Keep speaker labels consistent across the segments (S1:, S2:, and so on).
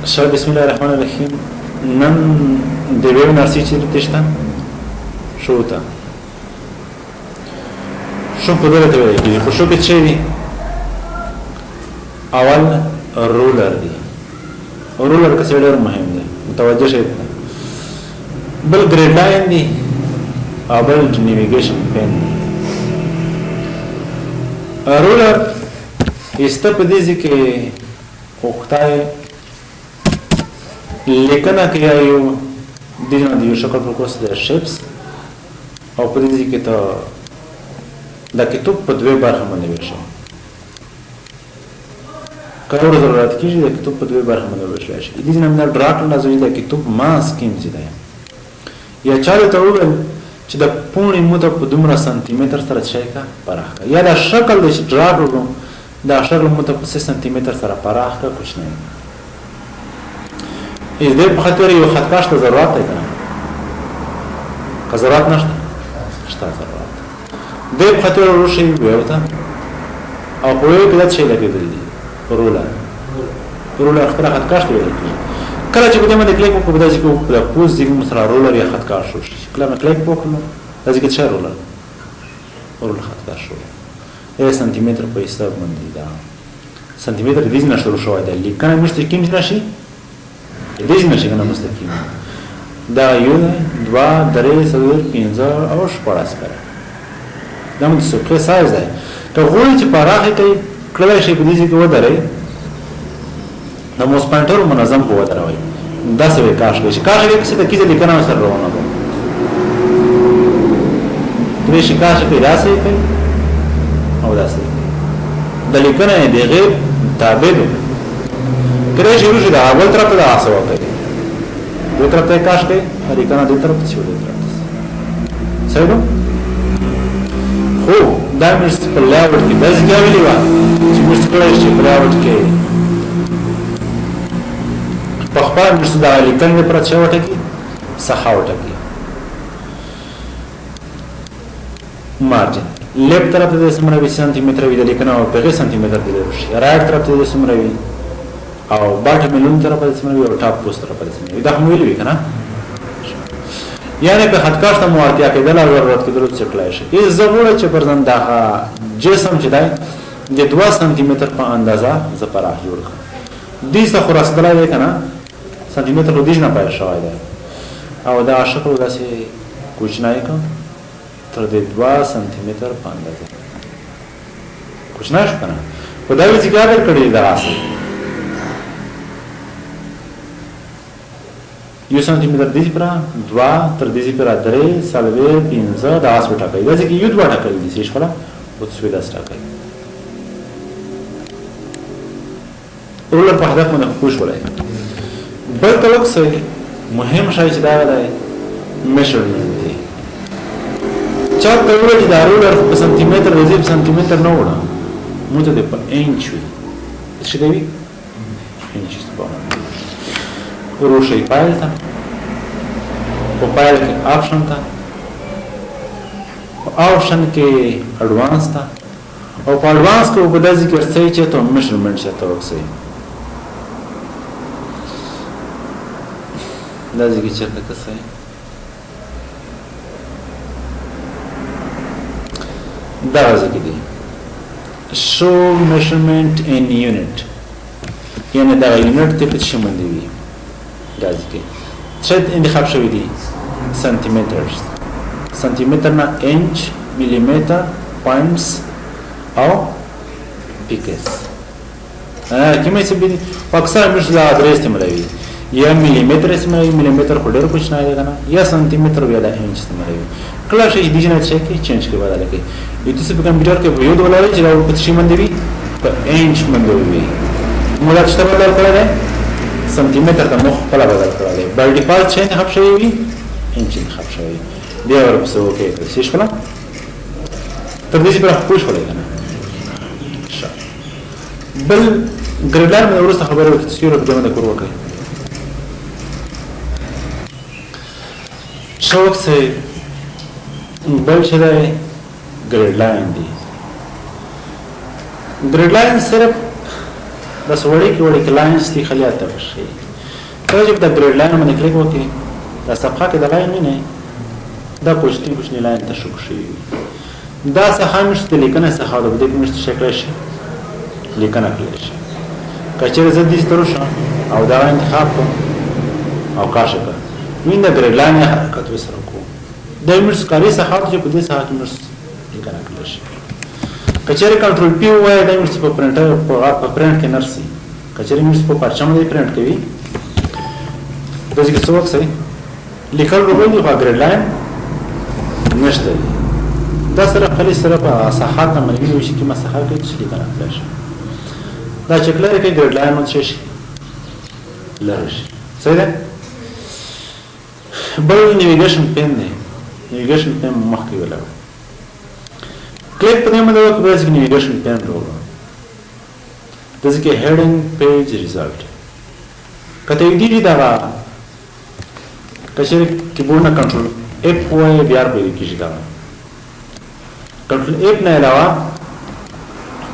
S1: شاید بسم الله الرحمن الرحیم نن د ویو نرسی چیرې تشته شو ته شو په دغه ته ویل کېږي خو شو کې څه دي اول رولر دی رولر که څه ډېر مهم دی متوجه شئ بل ګریډ لاین دی او بل نیویګیشن پین رولر ایسته په دې ځای کې وختای لیکنه کې یو دینه د یو شکل په کوس د شیپس او په دې کې ته دا کتاب په دوه برخه باندې ویشي کله ضرورت کیږي د کتاب په دوه برخه باندې ویشي دې نه نه ډراټ نه زوی د کتاب ماس کیم ځای یا چاله ته وګورئ چې د پونې موته په دومره سانتي متر سره شي کا پراخ کا یا دا شکل د ډراټ وګورئ دا شکل موته په 6 سانتي متر سره پراخ کا کوښ نه از دې په خاطر یو خط کاش ته ضرورت دی کنه که ضرورت نشته شته ضرورت دې په خاطر وروشي ویوته او په یو کې دا شي لګېدل دي رولر خپل خط کاش ته ویل کله چې کومه د کلیک په بدایي کې په پوز دې مثلا رولر یا خط کاش شو کله ما کلیک وکړم دا ځکه چې رولر خط کاش شو 1 سانتي متر په حساب باندې دا سانتي متر دې نه شروع شوی دی لیکنه مشته کیم نشي دې نشي کنه مستقیم دا یو 2 3 4 5 او 14 کړه دا موږ څه په سایز دی ته غوړي چې پراخه کوي کله شي په دې کې ودرې نو مو سپانټر منظم په ودروي دا څه کاش کوي کاش کوي چې کیږي لیکنه سره روانه ده دې شي کاش کوي دا څه کوي او دا څه د لیکنه دی غیر تابع ده کله شروع شي دا اول طرف ته آسو کوي دو طرف ته کاش کوي هرې کنه دې طرف څه ودی طرف صحیح نو خو دا مست په لاوټ کې بس ګاولی و چې مست کله شي په لاوټ کې په خپل مست دا لیکنه پر څه وټه کې صحاوټه کې مارجن لیفت طرف ته سمره 20 سانتي متر وی د لیکنه او 5 سانتي متر دی راشي رائټ طرف ته سمره وی او باټ ملون طرف ته سمره وی او ټاپ پوسټ طرف ته سمره وی دا هم ویل وی کنه یعنی په خط کاش ته موارتیا کېدل او ضرورت کېدل څه کړای شي ای ضرورت چې پرځن دا جسم چې دی د 2 سانتي متر په اندازه زپراح جوړ کړ دې څه خلاص دلای کنه سانتي متر ودیج نه پای شوی دی او دا شکل داسې کوچنای کا تر دې 2 سانتي متر په اندازه کوچنای شو کنه په دا وی ځګر کړی دا اصل 1 سانتي متر دې پر 2 تر دې پر 3 سالوي 15 دا اس وټا کوي دا چې یو دوه ټاکل دي شي شپه او څه ودا سټا کوي رولر په هدف باندې خوش ولای بل طلب څه مهم شای چې دا دی میجرمنت دی چا ته وایي دا رولر په سانتي متر د سانتي متر نه وړه موږ ته په انچ وي څه دی انچ په روشي پایل تا په پایل کې آپشن تا آپشن کې اډوانس تا او په اډوانس کې په داسې کې څه چې ته میجرمنټ شته وکسي داسې کې چې ته څه دا ځکه دی show measurement in unit یعنی دا یونټ ته په څه باندې وي داسې کې څه انتخاب شوی دی سانتیمتر نه انچ ملیمتر پوینټس او پیکس کومه څه بي اکثر موږ لا ادرس ته ملوي یا ملیمتر اسمه ملیمتر خو ډېر کوچ نه دی کنه یا سانتیمتر یا د انچ ته ملوي کله شي د جنت څخه کې چینج کې بدل کې د څه په کمپیوټر کې یو ډول چې دا په څه باندې وي په انچ باندې وي موږ څه بدل کړل سانتیمتر ته مخ په بدل کړل بای ډیفالت څه نه خبر شوی انچ نه خبر شوی دی ورپسې وکړي څه شولا تر دې پر خوش ولې کنه بل ګرډلر مې ورسره خبره وکړه چې یو په دغه کور وکړي شوق سے بل شدای گریڈ لائن دی گریڈ لائن صرف بس وړي کې لائنز دي خلیات ته شي کله چې د ګریډ لاین باندې کلیک وکړي دا صفحه کې د لاین نه دا کوشتي لاین ته شو شي دا صفحه مشته لیکنه صفحه د دې مشته شکل شي لیکنه کړی شي کچره زه دې سترو شم او دا انتخاب کوم او کاشه کړ وینه ګریډ لاین حرکت وسره کوم د مشته کاری صفحه چې په دې صفحه کې مشته لیکنه کړی شي کچره کنټرول پی وای د مشته په پرنټر په پرنټ کې نرسي کچره مشته په پرچم دی پرنټ کوي د دې څه وخت سي لیکل روبل دی په ګریډ لاین نشته دا سره خالي سره په صحات نه ملګری وي چې ما صحات کې څه لیکنه کړی شي دا چې کله کې ګریډ لاین مونږ شي لرش صحیح ده بل نیویګیشن پین دی نیویګیشن پین مخکې ولاړ کلیک په دې باندې وکړئ چې نیویګیشن پین راوړو د ځکه هډینګ پیج ریزلټ کته دې دا کچېر کیبورډ نه کنټرول اپ وای بیا به کیږي دا کنټرول اپ نه علاوه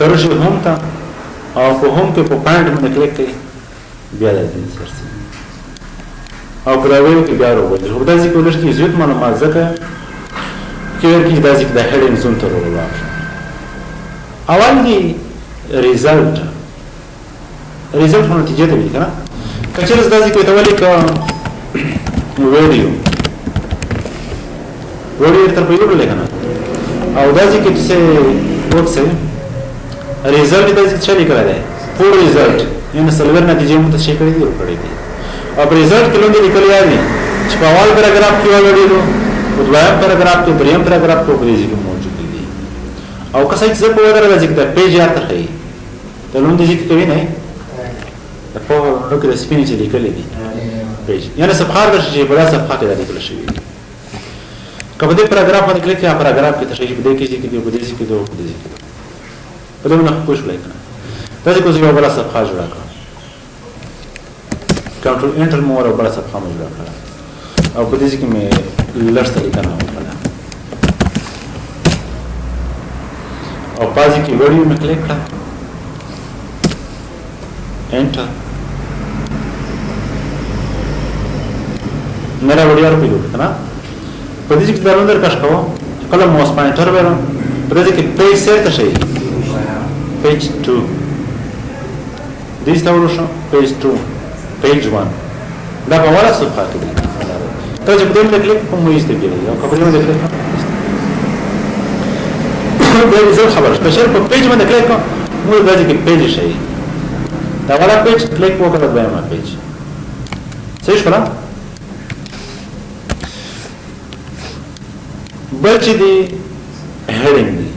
S1: کرشي هوم ته او په هوم کې په پاینټ باندې کلیک کړئ بیا د دې سرسي او پراویل کې بیا وروځي خو دا ځکه ولر کې زیات معلومات ځکه کې ورکی دا ځکه د هډینګ زون ته وروړل اول دی ریزلټ نو نتیجه ته وی کنه کچېر دا ځکه ته ولې کا ویډیو تر په یوه لیکنه او دا ځکه چې وکسه ریزلټ د څه چلی کړی دی فول ریزلټ یعنی سلور نتیجې مو ته شي کړی دی ورکړی دی او ریزلټ کې لوندې لیکل یادي چې په اول پیراګراف کې وړي دي او دویم پیراګراف کې دریم پیراګراف کې په دې کې موجود دي او که څه څه په وړاندې راځي دا پیج یاد تخې ته لوندې چې کوي نه په نو کې سپینې چې لیکل دي پیج یعنی صفحه درشي بلا صفحه کې لیکل شوی دی کله دې پیراګراف باندې کلیک کړه پیراګراف کې تشریح بده کې چې په دې کې دوه په دې کې په دې نه خوش لیکنه دا چې کوم یو بل صفحه جوړه کړه کنټرول انټر مور او بل صفحه مې جوړه کړه او په دې کې مې لړسته لیکنه وکړه او پازي کې ویډیو مې کلیک کړه انټر میرا ویډیو ورپیلو کنه په دې کې دا اندر کښ کوو کله موس پاینټر ورم په دې کې پیج سره شي پیج 2 دې ستورو شو پیج 2 پیج 1 دا په ولا صفحه کې ته چې په دې کلیک کوم یې ستګي او خبرې مې کلیک دا ریزلټ خبر سپیشل په پیج باندې کلیک کوم نو دا چې پیج شي دا ولا پیج کلیک وکړه دا ما پیج صحیح شو بل چې دی هډینګ دی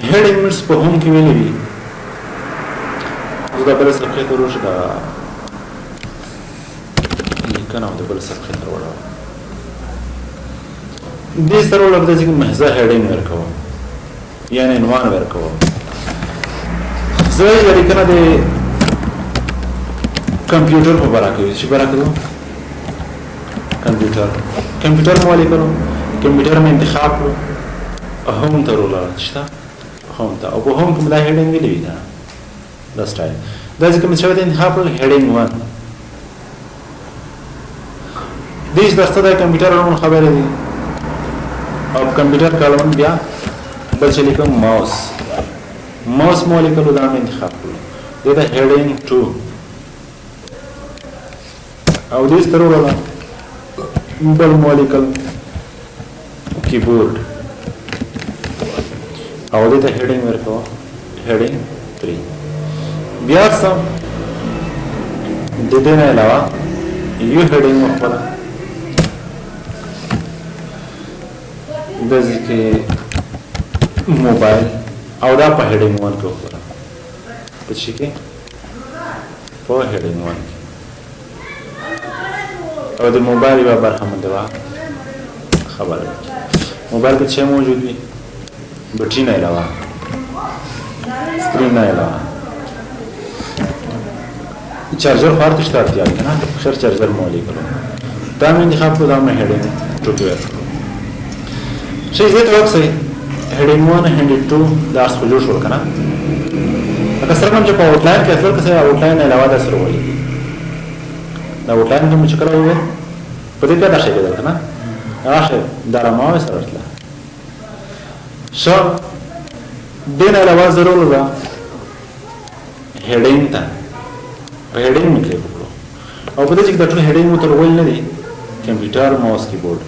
S1: هډینګ مس په هوم کې ویلې دي دا بل صفحه ته ورشه دا لیکنه د بل صفحه ته وړه دې سره ولر چې محض هډینګ ورکوم یعنی عنوان ورکوم زه یې لیکنه د کمپیوټر په اړه کې چې برکو کمپیوټر مو لیکلو کمپیوټر مې انتخاب کړو هم ته ولاړ شته هم ته او په هم کوم دا هډینګ ویلې ده دا سټایل دا چې کوم څه وته انتخاب کړل هډینګ 1 دې درسته د کمپیوټر نوم خبره دي او کمپیوټر کالم بیا بل څه لیکم ماوس مو لیکلو دا مې انتخاب کړو دا هډینګ 2 او دې سترو ولا بل مولکل کیبورډ او دې ته هډینګ ورکو هډینګ 3 بیا سم د دې نه علاوه یو هډینګ وکړه د ځکه موبایل او دا په هډینګ 1 کې وکړه په شي کې په هډینګ 1 او د موبایل یو برخه مونږه خبره موبایل کې څه موجود وي بټری نه علاوه سکرین نه علاوه چارجر خارج شته اړتیا ده نه خیر چارجر مو لیکلو دا مې انتخاب کړو دا مې هډینګ ټوټه ورکړو شي زه ته وکړم هډینګ 1 هډینګ 2 دا څه جوړ شو کنه اګه سره کوم چې په اوټلاین کې اصل کې اوټلاین علاوه دا سره وایي دا وټلاین کې مو چې کله وویل په دې کې دا شی کېدل که نه هغه شی دا راماوې سره ورتله ښه دې نه علاوه ضرور ده هیډینګ ته په هیډینګ مې کلیک وکړو او په دې چې دا ټول هیډینګ مو ته ورغولي نه دي کمپیوټر ماوس کیبورډ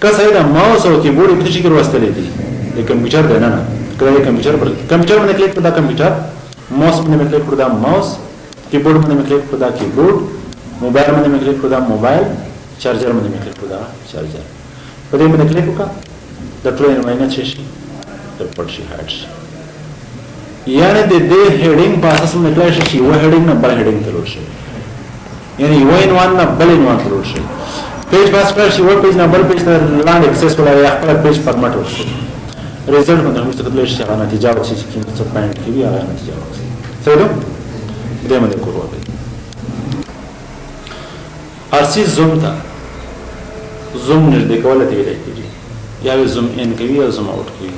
S1: که صحیح ده ماوس او کیبورډ په دې شي کې ورستلې دي د کمپیوټر دی نه کله د کمپیوټر باندې کلیک کړو دا کمپیوټر ماوس باندې کلیک کړو دا ماوس کیبورډ باندې کلیک کړو دا کیبورډ موبایل باندې کلیک کړو دا موبایل چارجر باندې کلیک کړو دا چارجر په دې باندې کلیک وکړه د ټول انوایرنمنت شي د پټ شي هټ شي یعنی د دې هیډینګ په اساس باندې کلای شي یو هیډینګ نه بل هیډینګ ته ورشي یعنی یو عنوان نه بل عنوان ته ورشي پیج پاس کړئ چې یو پیج نه بل پیج ته لاندې اکسس ولای یا خپل پیج فارمټ ورشي ریزلټ باندې موږ ته کولای شي هغه نتیجه ورشي چې کوم څه پاینټ کوي هغه نتیجه ورشي څه ده دې باندې کوو ارسي زوم ته زوم نږدې کول دی کېږي یا زوم ان کوي یا زوم اوټ کوي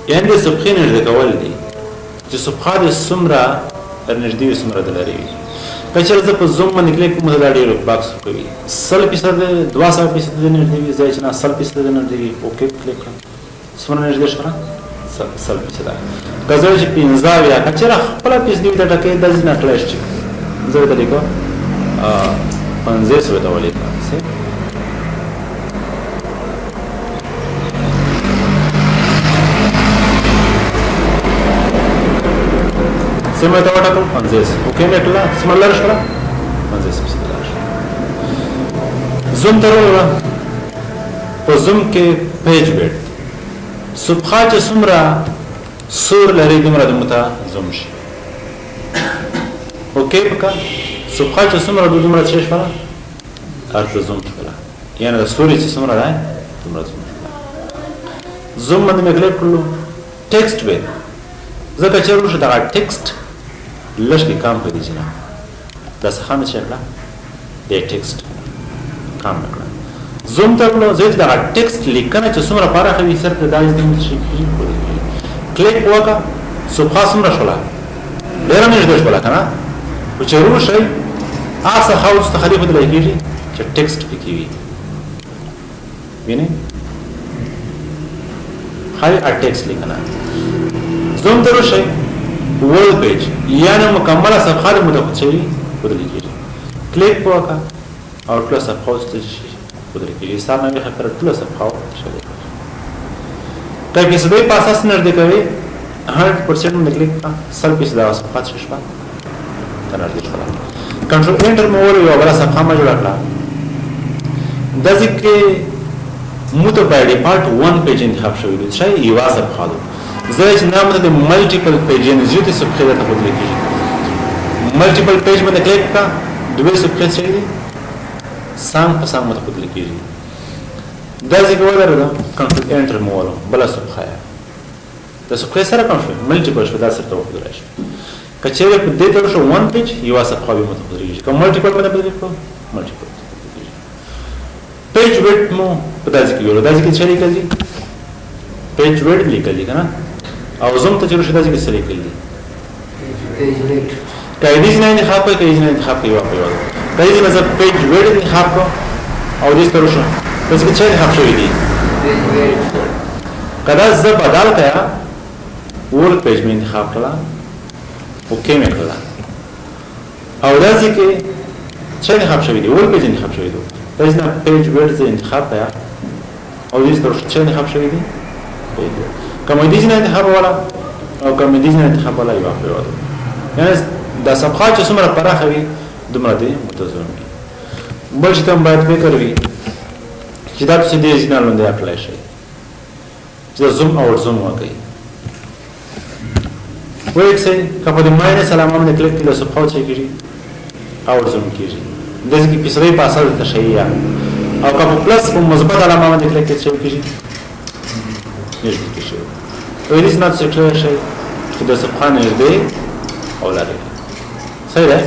S1: یعنی د صفحې نږدې کول دي چې صفحه د څومره نږدې وي څومره د لرې وي که چېرې زه په زوم باندې کلیک کوم دا ډېر باکس کوي 100% 200% د نږدې وي ځای چې نه 100% د نږدې وي اوکې کلیک کړم څومره نږدې شوه 100% که زه چې 15 یا که چېرې خپله فیصدي وي د ټکۍ داسې نه کلی شي زه ورته لیکم 50 ورته ولیکم سمه ته وټاکم 50 اوکې مې کړه سمه لار شوه 50 لار شوه زوم ته وروړه په زوم کې پیج ویډ صفحه چې څومره سور لري دومره دومره ته زوم شي اوکې پکا صفحه چې څومره دومره چې شوه ارته زوم شوه یعنی د سوري چې څومره ده دومره زوم زوم باندې مې کلیک کړلو ټیکسټ ویډ ځکه چې ورشه دا ټیکسټ لږ کې کام کوي چې نه دا څه خامه چې کړه د ټیکسټ کام کړه زوم ته نو زه دا ټیکسټ لیکنه چې څومره پاره کوي سر په دایز دې شي کلیک وکړه صفحه څومره شوله ډېر نږدې شوله کنه او چې ورشي اسه خاوس ته خلیفه د لګیږي چې ټیکسټ پکې وي ویني هاي ټیکسټ لیکنه زوم ته ورشي ورلد پیج یعنی مکمله صفحه د متخصصي بدل کیږي کلیک وکړه او ټول صفحه ته شي بدل کیږي سره نه خبره ټول صفحه شي کله چې دوی په اساس نه کوي 100% باندې کلیک کړه 100% دا صفحه شي شپه تنه دې شپه کنټرول انټر مو ور یو بل صفحه ما جوړ کړه د ځکه موته په ډیفالت 1 پیج انتخاب شوی دی چې یو صفحه ده زه چې نام د ملټیپل پیجز یوته صفحه ته بدل کیږي ملټیپل پیج باندې کلیک کا دوه صفحه شي دي سام په سام ته بدل کیږي دا ځکه ورته کنټرول انټر مو بل صفحه د صفحه سره کنټرول ملټیپل شو دا سره ته بدل شي کچېره په دې تر شو 1 پیج یو صفحه به متبدل کوم ملټیپل باندې بدل کو ملټیپل پیج ویډ مو په داسې کې یو داسې کې چې لیکلي پیج ویډ لیکلي کنه او زوم ته چې راشي داسې کې سره لیکلي پیج ویډ کله دې نه انتخاب کوي کله نه انتخاب کوي واقعي کله دې مثلا پیج ویډ انتخاب کو او دې تر شو پس کې چې انتخاب شوی دی پیج ویډ کله زه بدل کړه ورلد پیج مې انتخاب کړه اوکې مې کړه او داسې کې چې انتخاب شوی دی ورلد پیج انتخاب شوی دی پس نه پیج ویډ زه انتخاب کړه او دې تر شو چې انتخاب شوی دی کوم دې نه انتخاب ولا او کوم دې نه انتخاب ولا یو په وره یعنی د صفحه چې څومره پراخه وي دومره دې متزوم وي بل چې تم باید فکر وي چې دا څه دې ځینې لاندې اپلای شي چې زوم او زوم وکړي وایي چې کله د ماینس علامه باندې کلیک کړئ صفحه چې کیږي او زوم کیږي دغه کې پیسې په اساس تشریح او کله پلس په مثبت علامه باندې کلیک کړئ چې کیږي نږدې کیږي او دې نه څه کړئ چې د صفحه نږدې او لاره صحیح ده